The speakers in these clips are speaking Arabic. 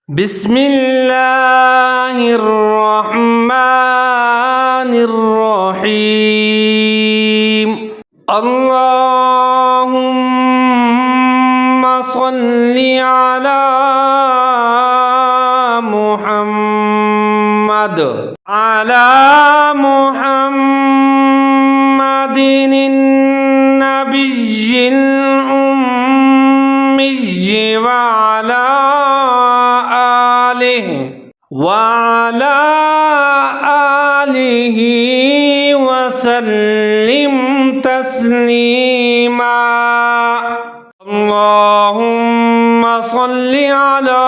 بسم الله الرحمن الرحيم اللهم صل على محمد النبي الأمي وعلى آله وسلم تسليما اللهم صل على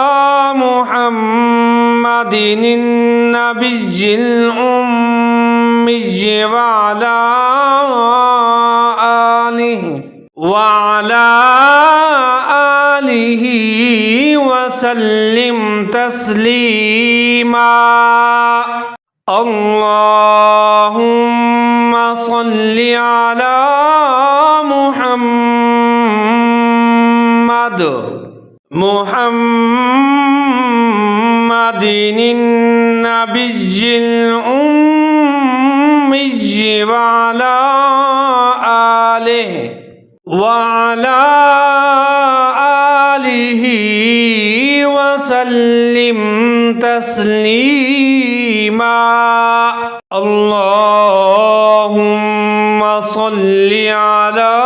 محمد النبي الأمي وعلى آله وسلم تسليما اللهم صل على محمد النبي الأمي وعلى آله وسلم تسليما اللهم صل على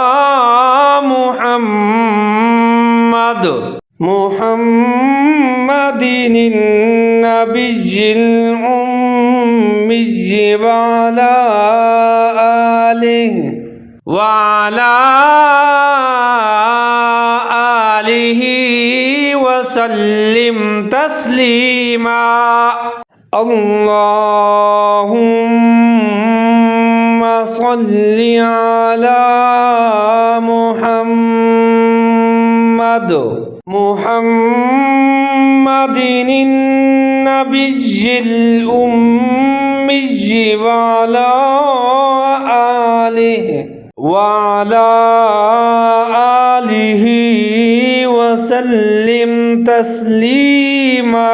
محمد النبي الأمي وعلى آله وسلم تسليما اللهم صل على محمد النبي الأمي وعلى آله وسلم تسليما